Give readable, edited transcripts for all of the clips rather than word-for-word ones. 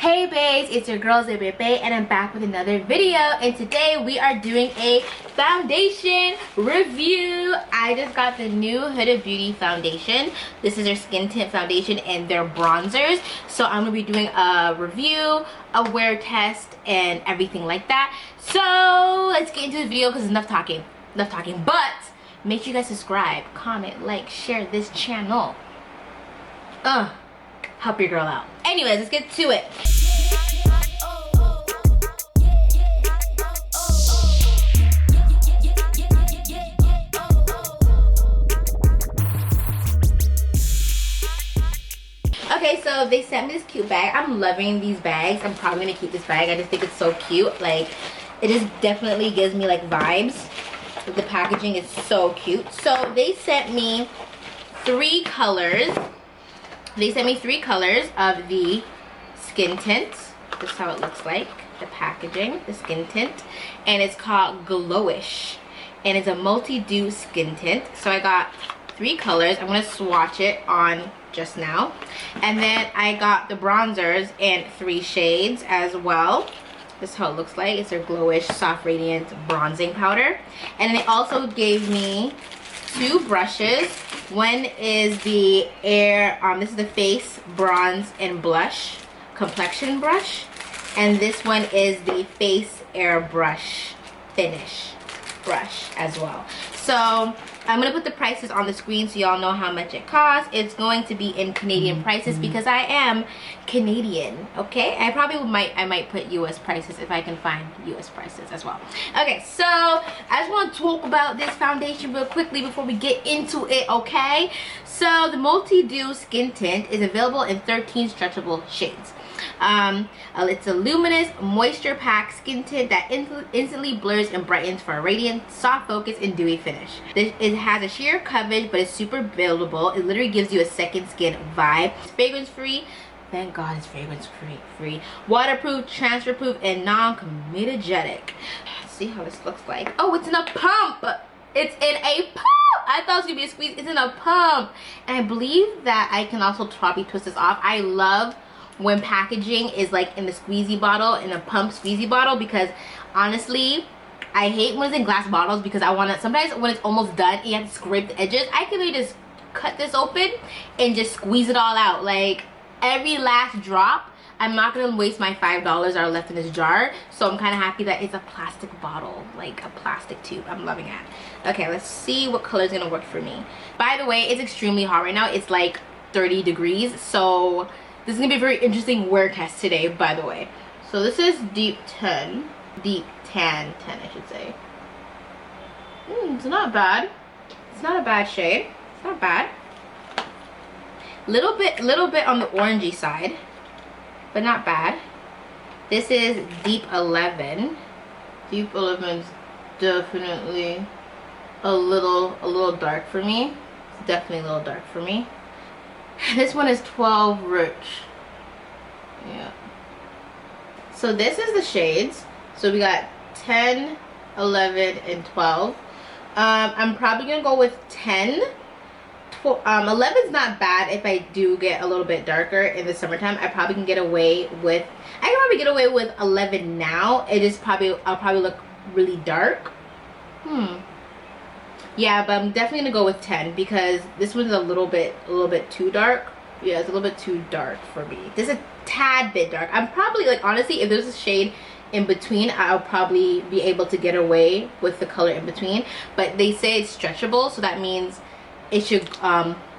Hey babes, it's your girl Bebe and I'm back with another video, and today we are doing a foundation review. I just got the new Huda Beauty foundation. This is their skin tint foundation and their bronzers. So I'm gonna be doing a review, a wear test, and everything like that. So let's get into the video because enough talking. But make sure you guys subscribe, comment, like, share this channel. Help your girl out. Anyways, let's get to it. Okay, so they sent me this cute bag. I'm loving these bags. I'm probably gonna keep this bag. I just think it's so cute. Like, it just definitely gives me like vibes. The packaging is so cute. So they sent me three colors. They sent me three colors of the skin tint. This is how it looks like, the packaging, the skin tint. And it's called Glowish. And it's a multi-dew skin tint. So I got three colors. I'm going to swatch it on just now. And then I got the bronzers in three shades as well. This is how it looks like. It's their Glowish Soft Radiant Bronzing Powder. And they also gave me two brushes. One is the this is the face bronze and blush complexion brush, and this one is the face airbrush finish brush as well. So I'm gonna put the prices on the screen so y'all know how much it costs. It's going to be in Canadian prices because I am Canadian, okay? I might put US prices if I can find US prices as well. Okay, so I just want to talk about this foundation real quickly before we get into it, okay? So the multi-dew skin tint is available in 13 stretchable shades. It's a luminous moisture packed skin tint that instantly blurs and brightens for a radiant, soft focus, and dewy finish. It has a sheer coverage, but it's super buildable. It literally gives you a second skin vibe. It's fragrance free. Thank God it's fragrance free. Waterproof, transfer proof, and non-comedogenic. See how this looks like. Oh, it's in a pump. It's in a pump. I thought it was gonna be a squeeze. It's in a pump. And I believe that I can also probably twist this off. I love when packaging is like in the squeezy bottle, in a pump squeezy bottle, because honestly I hate when it's in glass bottles because I want to, sometimes when it's almost done you have to scrape the edges. I can really just cut this open and just squeeze it all out, like every last drop. I'm not gonna waste my $5 that are left in this jar, so I'm kind of happy that it's a plastic bottle, like a plastic tube. I'm loving it. Okay, let's see what color is gonna work for me. By the way, it's extremely hot right now. It's like 30 degrees, so this is gonna be a very interesting wear test today, by the way. So this is deep tan 10, I should say. It's not bad. It's not a bad shade. It's not bad. Little bit on the orangey side, but not bad. This is deep 11. Deep 11 is definitely a little dark for me. It's definitely a little dark for me. This one is 12 rich. Yeah. So this is the shades. So we got 10, 11, and 12. I'm probably gonna go with 10. 11 is not bad if I do get a little bit darker in the summertime. I probably can get away with. I can probably get away with 11 now. It is probably, I'll probably look really dark. Yeah, but I'm definitely gonna go with 10 because this one's a little bit too dark. Yeah, it's a little bit too dark for me. This is a tad bit dark. I'm probably, like, honestly, if there's a shade in between, I'll probably be able to get away with the color in between. But they say it's stretchable, so that means it should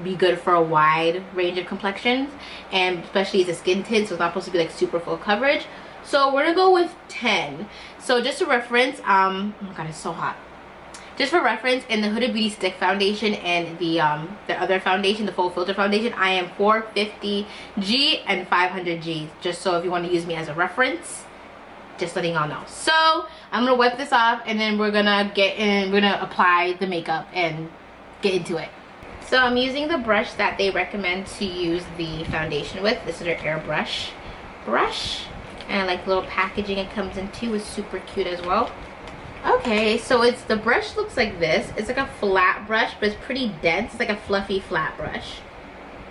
be good for a wide range of complexions, and especially it's a skin tint, so it's not supposed to be like super full coverage. So we're gonna go with 10. So just to reference, oh my god, it's so hot. Just for reference, in the Huda Beauty Stick Foundation and the other foundation, the Full Filter Foundation, I am 450G and 500G. Just so if you want to use me as a reference, just letting y'all know. So I'm gonna wipe this off, and then we're gonna apply the makeup and get into it. So I'm using the brush that they recommend to use the foundation with. This is their airbrush brush, and I like the little packaging it comes in too is super cute as well. Okay, so it's, the brush looks like this. It's like a flat brush, but it's pretty dense. It's like a fluffy flat brush.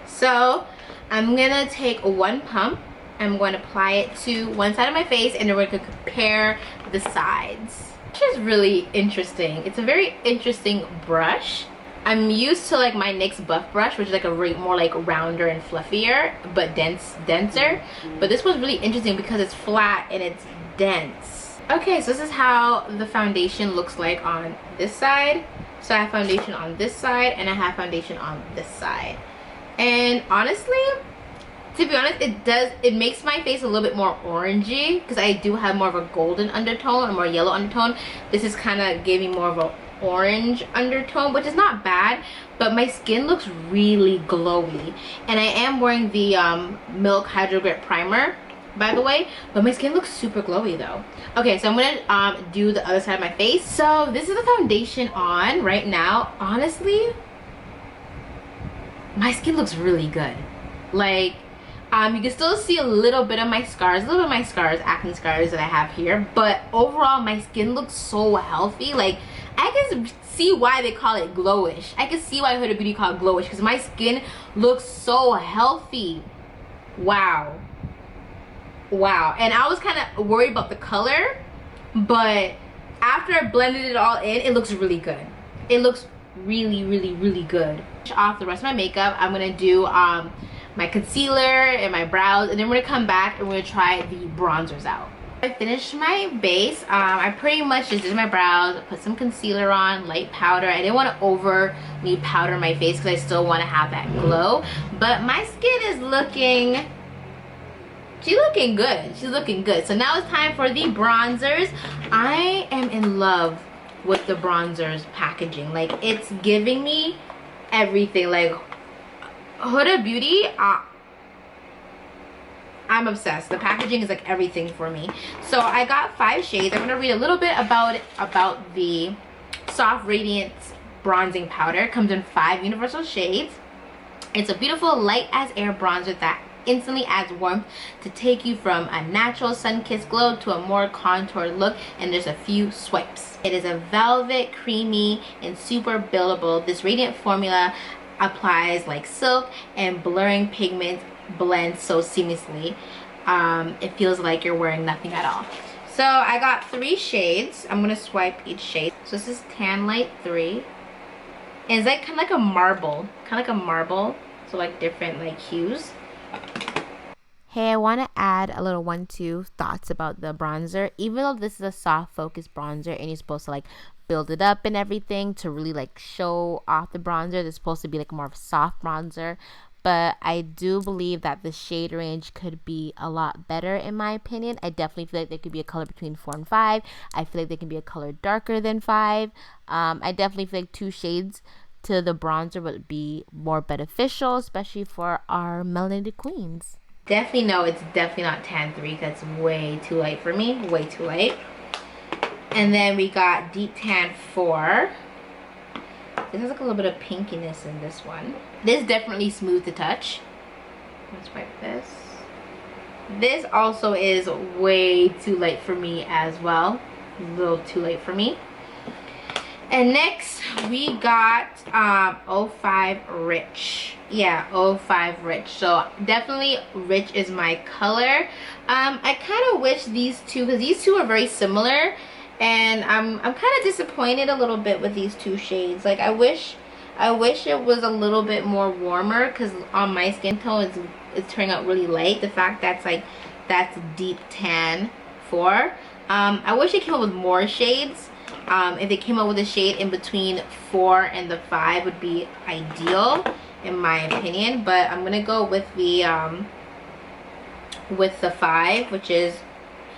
So I'm gonna take one pump I'm going to apply it to one side of my face, and then we're going to compare the sides. Which is really interesting. It's a very interesting brush. I'm used to like my NYX Buff brush, which is like a more like rounder and fluffier, but denser. But this was really interesting because it's flat and it's dense. Okay, so this is how the foundation looks like on this side. So I have foundation on this side and I have foundation on this side. And honestly, to be honest, it makes my face a little bit more orangey because I do have more of a golden undertone or more yellow undertone. This is kind of giving more of a orange undertone, which is not bad, but my skin looks really glowy. And I am wearing the Milk Hydro Grip Primer, by the way, but my skin looks super glowy though. Okay, so I'm gonna do the other side of my face. So this is the foundation on right now. Honestly, my skin looks really good. Like, you can still see a little bit of my scars, acne scars that I have here, but overall my skin looks so healthy. Like, I can see why they call it Glowish. I can see why Huda Beauty called it Glowish, because my skin looks so healthy. Wow. Wow. And I was kind of worried about the color, but after I blended it all in, it looks really good. It looks really, really, really good. Off the rest of my makeup, I'm gonna do my concealer and my brows, and then we're gonna come back and we're gonna try the bronzers out. I finished my base. I pretty much just did my brows, put some concealer on, light powder. I didn't want to overly powder my face because I still want to have that glow, but my skin is looking, she's looking good. She's looking good. So now it's time for the bronzers. I am in love with the bronzers packaging. Like, it's giving me everything. Like, Huda Beauty, I'm obsessed. The packaging is like everything for me. So I got 5 shades. I'm gonna read a little bit about the Soft Radiance Bronzing Powder. It comes in 5 universal shades. It's a beautiful light as air bronzer that instantly adds warmth to take you from a natural sun-kissed glow to a more contoured look in just a few swipes. It is a velvet, creamy, and super buildable. This radiant formula applies like silk, and blurring pigment blends so seamlessly. It feels like you're wearing nothing at all. So I got 3 shades. I'm gonna swipe each shade. So this is Tan Light 3. And it's like kind of like a marble, so like different like hues. Hey, I want to add a little 1-2 thoughts about the bronzer. Even though this is a soft focus bronzer and you're supposed to like build it up and everything to really like show off the bronzer, it's supposed to be like more of a soft bronzer. But I do believe that the shade range could be a lot better in my opinion. I definitely feel like there could be a color between 4 and 5. I feel like there can be a color darker than 5. I definitely feel like 2 shades to the bronzer would be more beneficial, especially for our melanated queens. Definitely no, it's definitely not Tan 3. That's way too light for me. Way too light. And then we got Deep Tan 4. This has like a little bit of pinkiness in this one. This is definitely smooth to touch. Let's wipe this. This also is way too light for me as well. A little too light for me. And next we got 05 Rich. Yeah, 05 Rich. So definitely Rich is my color. I kind of wish these two, because these two are very similar, and I'm kind of disappointed a little bit with these 2 shades. Like, I wish it was a little bit more warmer, because on my skin tone it's turning out really light. The fact that's Deep Tan 4. I wish it came up with more shades. If they came up with a shade in between 4 and the 5 would be ideal in my opinion, but I'm gonna go with the 5, which is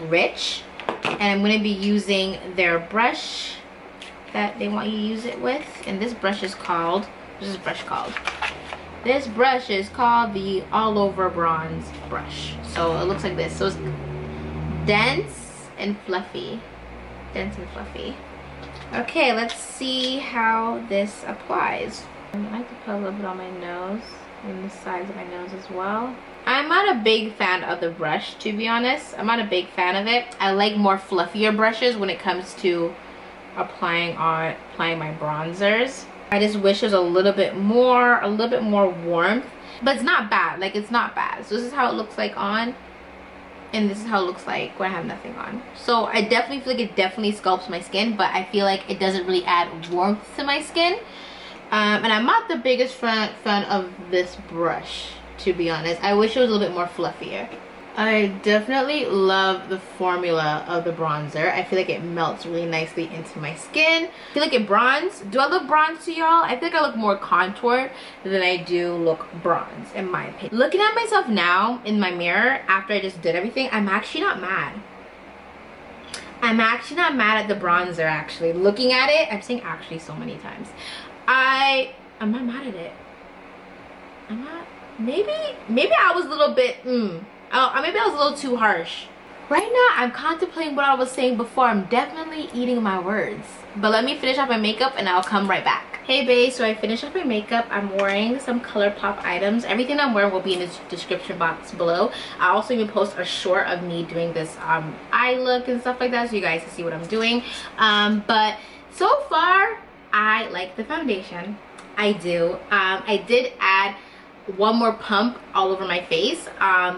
Rich, and I'm gonna be using their brush that they want you to use it with. And this brush is called, this brush is called the All Over Bronze brush. So it looks like this. So it's dense and fluffy. Okay, let's see how this applies. I like to put a little bit on my nose and the sides of my nose as well. I'm not a big fan of the brush, to be honest. I'm not a big fan of it. I like more fluffier brushes when it comes to applying my bronzers. I just wish there's a little bit more warmth, but it's not bad. Like, it's not bad. So this is how it looks like on. and this is how it looks like when I have nothing on. So I definitely feel like it definitely sculpts my skin, but I feel like it doesn't really add warmth to my skin. And I'm not the biggest fan of this brush, to be honest. I wish it was a little bit more fluffier. I definitely love the formula of the bronzer. I feel like it melts really nicely into my skin. I feel like it bronze. Do I look bronze to y'all? I think I look more contoured than I do look bronze, in my opinion. Looking at myself now in my mirror after I just did everything, I'm actually not mad. I'm actually not mad at the bronzer, actually. Looking at it, I'm saying actually so many times. I'm not mad at it. I'm not. Maybe I was a little bit, maybe I was a little too harsh. Right now, I'm contemplating what I was saying before. I'm definitely eating my words. But let me finish off my makeup and I'll come right back. Hey babe, so I finished off my makeup. I'm wearing some ColourPop items. Everything I'm wearing will be in the description box below. I'll also even post a short of me doing this eye look and stuff like that, so you guys can see what I'm doing. But so far, I like the foundation. I do. I did add one more pump all over my face,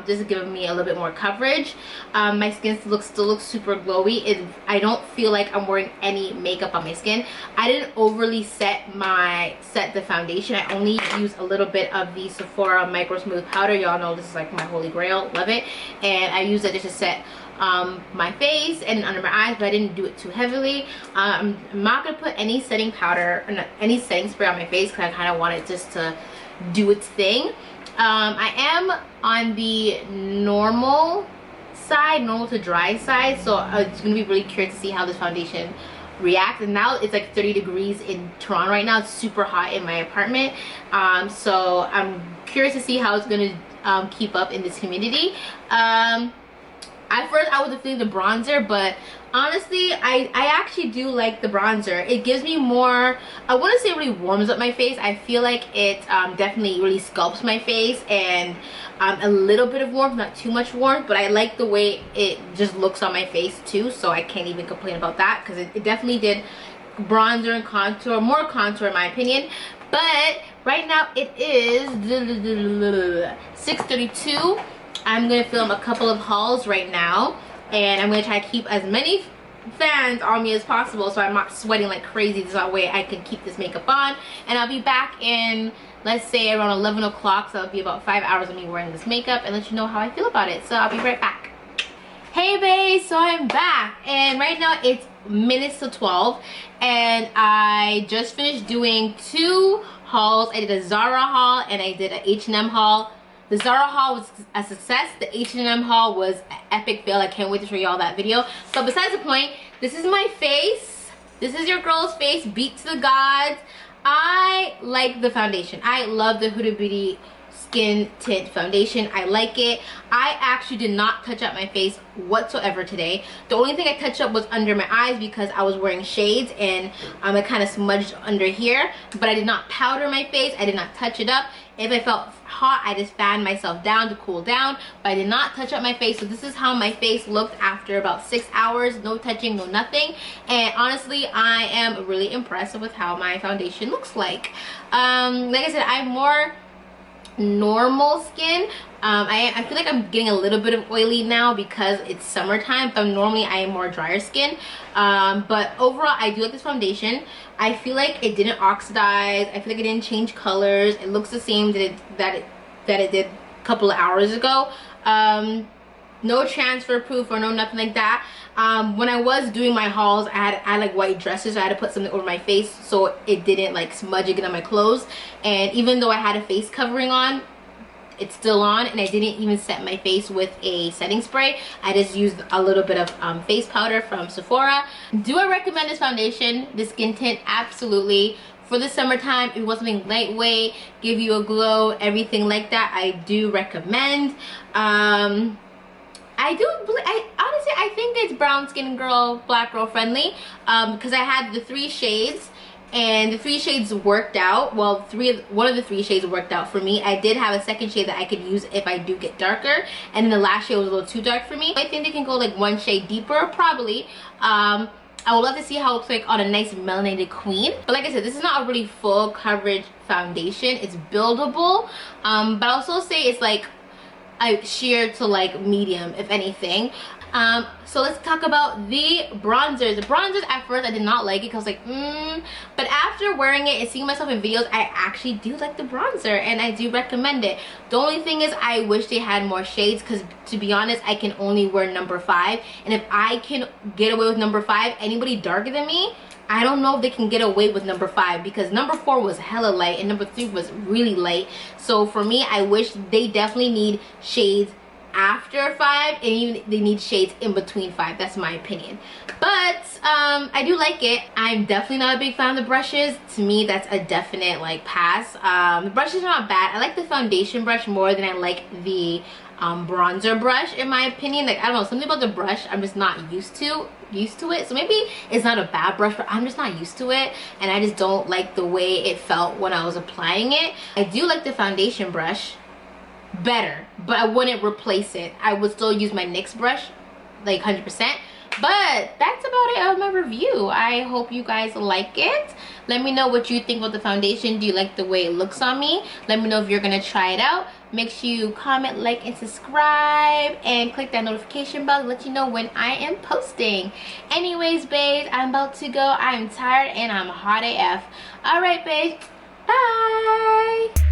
just giving me a little bit more coverage. My skin still looks super glowy. I don't feel like I'm wearing any makeup on my skin. I didn't overly set the foundation. I only used a little bit of the Sephora Micro Smooth Powder. Y'all know this is like my holy grail. Love it. And I used it just to set my face and under my eyes, but I didn't do it too heavily. I'm not gonna put any setting powder, any setting spray on my face, because I kind of want it just to do its thing. I am on the normal to dry side, so it's gonna be really curious to see how this foundation reacts. And now it's like 30 degrees in Toronto right now. It's super hot in my apartment, so I'm curious to see how it's gonna keep up in this humidity. At first I was feeling the bronzer, but honestly I actually do like the bronzer. It gives me more, I wouldn't say it really warms up my face. I feel like it definitely really sculpts my face, and a little bit of warmth, not too much warmth, but I like the way it just looks on my face too, so I can't even complain about that, because it definitely did bronzer and contour, more contour in my opinion. But right now it is 6:32. I'm gonna film a couple of hauls right now, and I'm gonna try to keep as many fans on me as possible so I'm not sweating like crazy. This way I can keep this makeup on, and I'll be back in, let's say, around 11 o'clock, so it'll be about 5 hours of me wearing this makeup, and let you know how I feel about it. So I'll be right back. Hey babe, so I'm back, and right now it's minutes to 12, and I just finished doing 2 hauls. I did a Zara haul and I did an H&M haul. The Zara haul was a success. The H&M haul was an epic fail. I can't wait to show y'all that video. But besides the point, this is my face. This is your girl's face, beat to the gods. I like the foundation. I love the Huda Beauty Skin Tint foundation. I like it. I actually did not touch up my face whatsoever today. The only thing I touched up was under my eyes because I was wearing shades, and it kind of smudged under here. But I did not powder my face. I did not touch it up. If I felt hot, I just fanned myself down to cool down, but I did not touch up my face. So this is how my face looked after about 6 hours, no touching, no nothing. And honestly, I am really impressed with how my foundation looks like. Like I said, I'm more normal skin. I feel like I'm getting a little bit of oily now because it's summertime, but normally I am more drier skin. But overall, I do like this foundation. I feel like it didn't oxidize. I feel like it didn't change colors. It looks the same that it did a couple of hours ago. No transfer proof or no nothing like that. When I was doing my hauls, I had like white dresses, so I had to put something over my face so it didn't like smudge and get on my clothes. And even though I had a face covering on, it's still on, and I didn't even set my face with a setting spray. I just used a little bit of face powder from Sephora. Do I recommend this foundation, this skin tint? Absolutely. For the summertime, if you want something lightweight, give you a glow, everything like that, I do recommend. Honestly, I think it's brown skin girl, black girl friendly, because I had the 3 shades, and the 3 shades worked out. Well, one of the 3 shades worked out for me. I did have a second shade that I could use if I do get darker, and then the last shade was a little too dark for me. I think they can go like 1 shade deeper, probably. I would love to see how it looks like on a nice melanated queen. But like I said, this is not a really full coverage foundation. It's buildable, but I'll also say it's like a sheer to like medium, if anything. So let's talk about the bronzers. The bronzers, at first I did not like it because like but after wearing it and seeing myself in videos, I actually do like the bronzer and I do recommend it. The only thing is I wish they had more shades, because to be honest, I can only wear number 5, and if I can get away with number 5, anybody darker than me, I don't know if they can get away with number 5, because number 4 was hella light and number 3 was really light. So for me, I wish they definitely need shades after 5, and even they need shades in between 5. That's my opinion. But I do like it. I'm definitely not a big fan of the brushes. To me, that's a definite like pass. The brushes are not bad. I like the foundation brush more than I like the bronzer brush, in my opinion. Like, I don't know, something about the brush I'm just not used to it. So maybe it's not a bad brush, but I'm just not used to it, and I just don't like the way it felt when I was applying it. I do like the foundation brush better, but I wouldn't replace it. I would still use my NYX brush like 100%. But that's about it of my review. I hope you guys like it. Let me know what you think about the foundation. Do you like the way it looks on me? Let me know if you're gonna try it out. Make sure you comment, like, and subscribe, and click that notification bell to let you know when I am posting. Anyways, babes, I'm about to go. I'm tired and I'm hot AF. Alright, babes, bye.